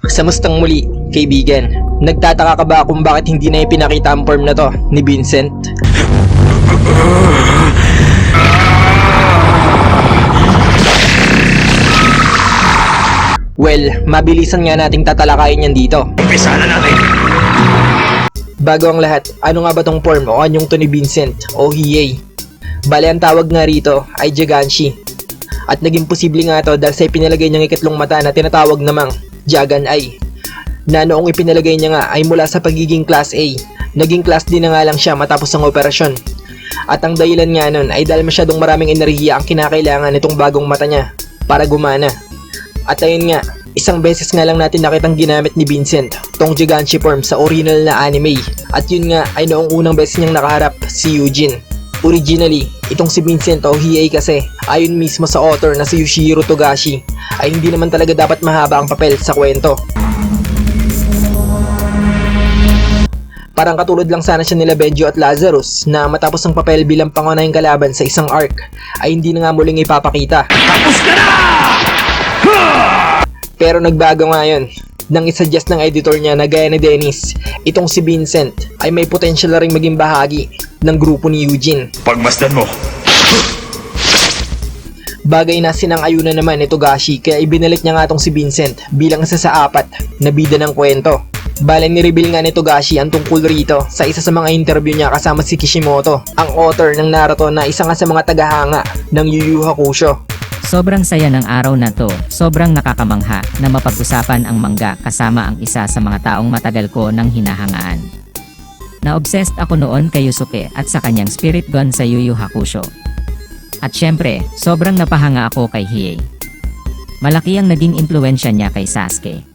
Sa mustang muli, kaibigan. Nagtataka ka ba kung bakit hindi na ipinakita ang form na to ni Vincent? Well, mabilisan nga nating tatalakayin yan dito. Umpisa na natin! Bago ang lahat, ano nga ba tong form o anyong to ni Vincent o Hiei? Bale ang tawag nga rito ay Jaganshi. At naging posible nga to dahil sa ipinalagay niyang ikatlong mata na tinatawag namang Jagan Eye. Na noong ipinalagay niya nga ay mula sa pagiging Class A, naging Class D na nga lang siya matapos ang operasyon. At ang dahilan nga nun ay dahil masyadong maraming enerhiya ang kinakailangan nitong bagong mata niya para gumana. At ayun nga, isang beses nga lang natin nakitang ginamit ni Vincent tong Giganshi form sa original na anime. At yun nga ay noong unang beses niyang nakaharap si Eugene. Originally, itong si Vincent o Hiei kasi, ayon mismo sa author na si Yoshihiro Togashi, ay hindi naman talaga dapat mahaba ang papel sa kwento. Parang katulad lang sana siya nila Benjo at Lazarus na matapos ang papel bilang pangunahing kalaban sa isang arc ay hindi na nga muling ipapakita. Tapos ka na! Pero nagbago nga yun. Nang isuggest ng editor niya na gaya ni Dennis, itong si Vincent ay may potential na ring maging bahagi ng grupo ni Eugene. Pagmasdan mo! Bagay na sinang-ayunan naman ni Togashi kaya ibinalik niya nga itong si Vincent bilang isa sa 4 na bida ng kwento. Bale ni-reveal nga ni Togashi ang tungkol rito sa isa sa mga interview niya kasama si Kishimoto, ang author ng Naruto na isa nga sa mga tagahanga ng Yu Yu Hakusho. Sobrang saya ng araw na to, sobrang nakakamangha na mapag-usapan ang mangga kasama ang isa sa mga taong matagal ko nang hinahangaan. Na-obsessed ako noon kay Yusuke at sa kanyang spirit gun sa Yu Yu Hakusho. At syempre, sobrang napahanga ako kay Hiei. Malaki ang naging impluensya niya kay Sasuke.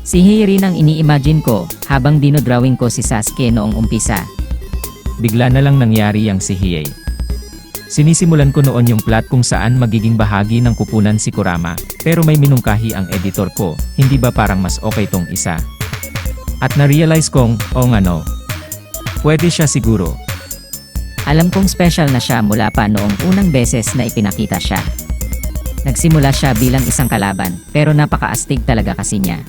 Si Hiei rin ang ini-imagine ko habang dinodrawing ko si Sasuke noong umpisa. Bigla na lang nangyari yang si Hiei. Sinisimulan ko noon yung plot kung saan magiging bahagi ng kupunan si Kurama, pero may minungkahi ang editor ko, hindi ba parang mas okay tong isa? At na-realize kong, oh nga no. Pwede siya siguro. Alam kong special na siya mula pa noong unang beses na ipinakita siya. Nagsimula siya bilang isang kalaban, pero napaka-astig talaga kasi niya.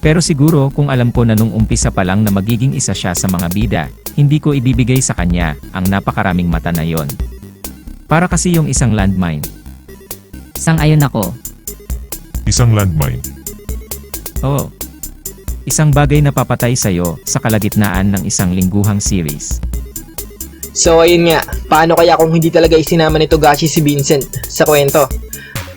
Pero siguro kung alam ko na nung umpisa pa lang na magiging isa siya sa mga bida, hindi ko ibibigay sa kanya ang napakaraming mata na yon. Para kasi yung isang landmine. Sang-ayon ako. Isang landmine. Oo. Isang bagay na papatay sa'yo sa kalagitnaan ng isang lingguhang series. So ayun nga, paano kaya kung hindi talaga isinama ni Togashi si Vincent sa kwento?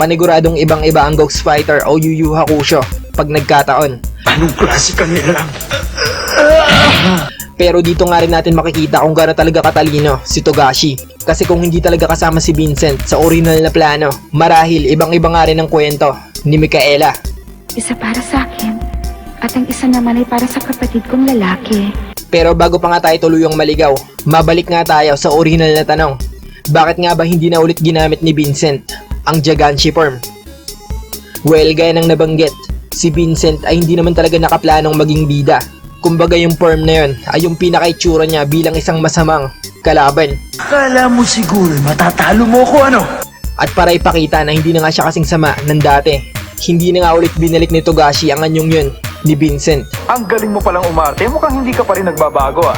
Paniguradong ibang-iba ang Ghost Fighter o Yu Yu Hakusho pag nagkataon. Anong klase kanila lang? Pero dito nga rin natin makikita kung gaano talaga katalino si Togashi. Kasi kung hindi talaga kasama si Vincent sa original na plano, marahil ibang-iba nga rin ang kwento ni Micaela. Isa para sa akin, at ang isa naman ay para sa kapatid kong lalaki. Pero bago pa nga tayo tuluyang maligaw, mabalik nga tayo sa original na tanong. Bakit nga ba hindi na ulit ginamit ni Vincent ang Jaganshi form? Well, gaya ng nabanggit, si Vincent ay hindi naman talaga nakaplanong maging bida. Kumbaga yung form na yun ay yung pinaka-itsura niya bilang isang masamang kalaban. Kala mo siguro matatalo mo ko ano? At para ipakita na hindi na nga siya kasing sama ng dati, hindi na nga ulit binalik ni Togashi ang anyong yun ni Vincent. Ang galing mo palang umarte, mukhang hindi ka pa rin nagbabago ah.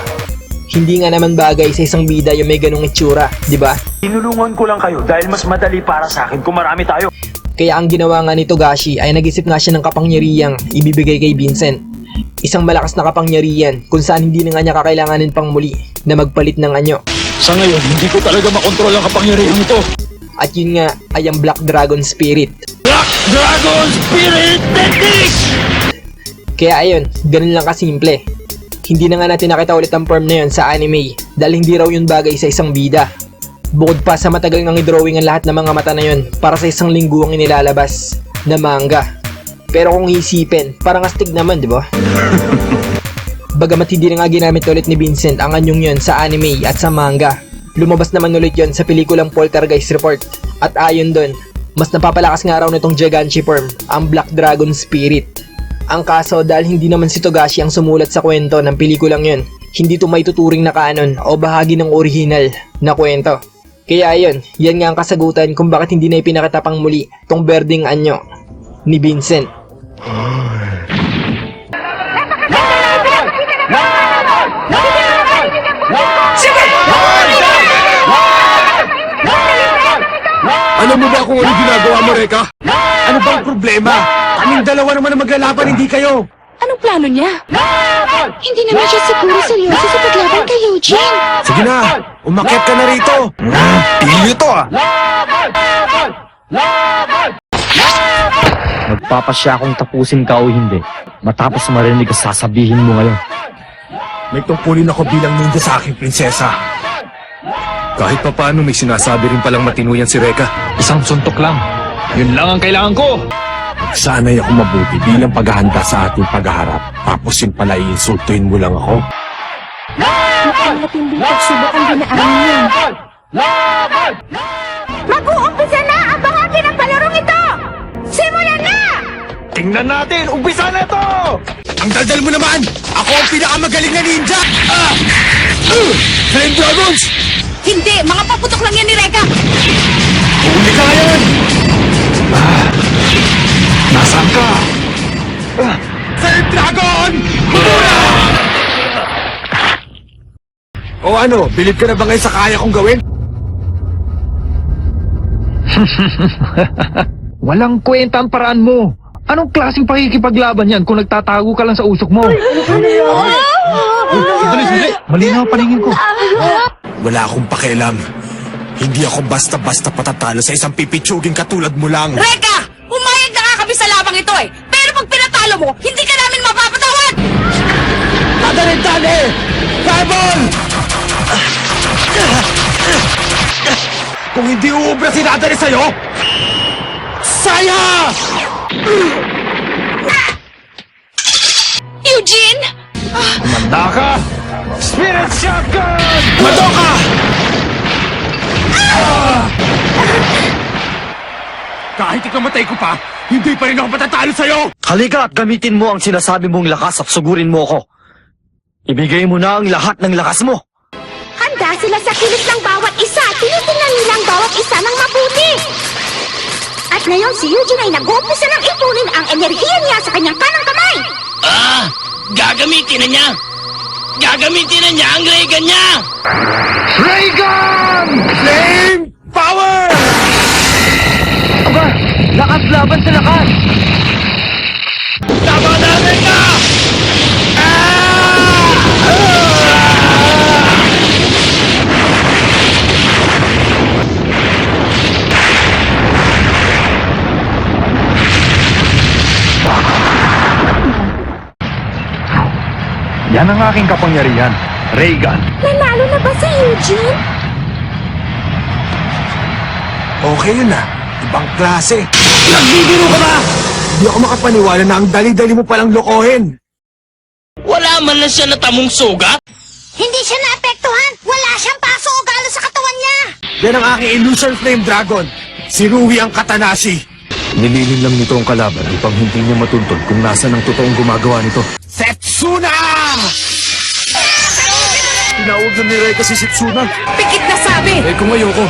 Hindi nga naman bagay sa isang bida yung may ganung itsura, di ba? Tinulungan ko lang kayo dahil mas madali para sa akin kung marami tayo. Kaya ang ginawa nga ni Togashi ay nag-isip nga siya ng kapangyarihang ibibigay kay Vincent. Isang malakas na kapangyarihan kung saan hindi na nga niya kakailanganin pang muli na magpalit ng anyo. Sa ngayon, hindi ko talaga makontrol ang kapangyarihan ito. At yun nga ay ang Black Dragon Spirit. Black Dragon Spirit Technique! Kaya ayun, ganun lang kasimple. Hindi na nga natin nakita ulit ang form na yun sa anime dahil hindi raw yun bagay sa isang bida. Bukod pa sa matagal nang i-drawing ang lahat ng mga mata na yun para sa isang linggo ang inilalabas na manga. Pero kung isipin, parang astig naman, di ba? Bagamat hindi na nga ginamit ulit ni Vincent ang anyong yun sa anime at sa manga, lumabas naman ulit yun sa pelikulang Poltergeist Report. At ayon dun, mas napapalakas nga raw nitong Jaganshi form ang Black Dragon Spirit. Ang kaso dahil hindi naman si Togashi ang sumulat sa kwento ng pelikulang yun, hindi ito may tuturing na kanon o bahagi ng original na kwento. Kaya ayun, yan nga ang kasagutan kung bakit hindi na ipinakita pang muli tong berdeng anyo ni Vincent. Alam mo ba kung ano ginagawa mo, Reka? Ano bang problema? Kaming dalawa naman ang maglalaban, hindi kayo. Anong plano niya? Hindi naman siya siguro seryoso sa paglaban kay Eugene. Sige na, umakyat ka na rito. Pilyo to ah. Magpapasya akong tapusin ka o hindi. Matapos marinig ang sasabihin mo ngayon. May tungkulin ako bilang ninja sa aking prinsesa. Kahit papaano may sinasabi rin palang matinuyan si Reka. Isang suntok lang. Yun lang ang kailangan ko. Sana'y ako mabuti bilang paghahanda sa ating paghaharap. Tapos yun pala iinsultuhin mo lang ako. Mukhang matinding pagsubok ang dinaanan niya. Mag-uumpisa na ang bahagi ng palarong ito! Simulan na! Tingnan natin! Umpisa na to! Ang daldal mo naman! Ako ang pinakamagaling na ninja! Flame Dragons! Hindi! Mga paputok lang yan ni Reka! Huli ka ngayon! Nasaan ka? Flame Dragon! Mura! O ano, bilib ka na ba ngayon sa kaya kong gawin? Walang kwenta ang paraan mo. Anong klaseng pakikipaglaban yan kung nagtatago ka lang sa usok mo? Sandali. Malinaw ang paningin ko. Wala akong pakialam. Hindi ako basta-basta patatalo sa isang pipitsuging katulad mo lang. Reka! Umayag na nga kami sa labang ito eh! Pero pag pinatalo mo, hindi ka namin mapapatawad! Tadarintane! Fireball! Kung hindi uubra si Nadari sa'yo, saya! Eugene! Manda ka! Spirit Shotgun! Mado ka! Kahit ikamatay ko pa, hindi pa rin ako matatalo sa'yo! Halika at gamitin mo ang sinasabi mong lakas at sugurin mo ako. Ibigay mo na ang lahat ng lakas mo. Handa sila sa kilos ng bawat isa. Tinitingnan nila ang bawat isa ng mabuti. At ngayon si Eugene ay nag-uumpisa ng ipunin ang enerhiya niya sa kanyang kanang kamay. Gagamitin na niya! Gagamitin na niya ang Reagan niya! Raygun! Flame Power! Aba, lakas laban sa lakas. Tama na, Reka! Yan ang aking kapangyarihan, Reagan. Nanalo na ba si Eugene? Okay yun ah. Ibang klase. Nagbibiro ka ba? Hindi ako makapaniwala na ang dali-dali mo palang lokohin. Wala man lang siya natamong sugat? Hindi siya naapektuhan. Wala siyang paso o galo sa katawan niya. Yan ang aking Illusion Flame Dragon. Si Rui ang Katanashi. Nililin lang nito ang kalaban upang hindi niya matuntun kung nasa ng totoong gumagawa nito. Setsuna! Tinawag na ni Reka si Setsuna. Pikit na sabi. Eh kung ayoko.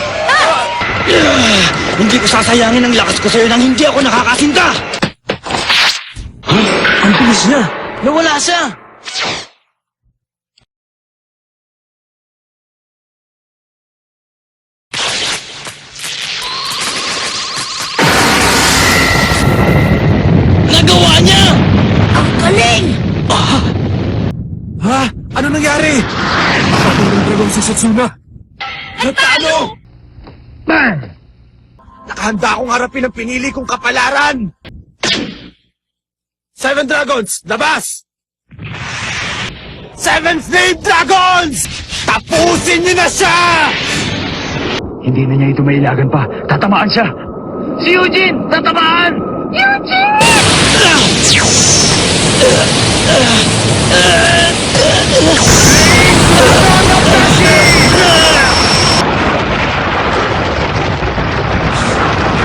Hindi ko sasayangin ang lakas ko sa'yo nang hindi ako nakakasinta! Ang bilis niya! Nawala siya! Nagawa niya! Ang galing! Ha? Ano nangyari? Nakatulong dragon si Setsuna. Natalo! Nakahanda akong harapin ang pinili kong kapalaran! 7 Dragons, labas! 7 Flame Dragons! Tapusin niyo na siya! Hindi na niya ito mailagan pa. Tatamaan siya! Si Eugene! Tatamaan!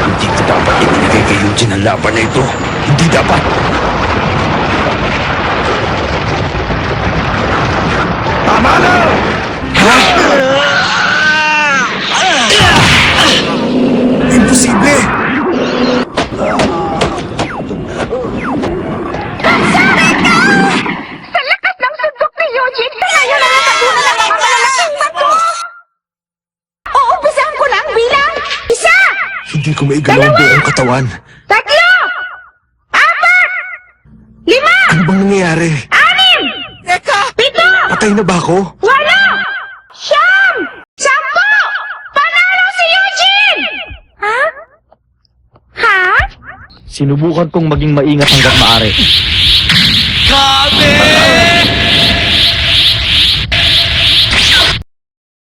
Hindi ko dapat ibinigay kay Eugene ang laban na ito. Hindi dapat. Tama na! Imposible! Sa lakas ng sundok ni Eugene, ngayon na natabunan ng mga malalaking bato! Uumpisahan ko lang bilang isa! Hindi ko maigalaw ang buong katawan. 3, 4, 5, Ano bang nangyayari? 6, 7, Patay na ba ako? 8, 9, 10! Panalo si Eugene! Ha? Ha? Sinubukan kong maging maingat hanggang maaari. Kami!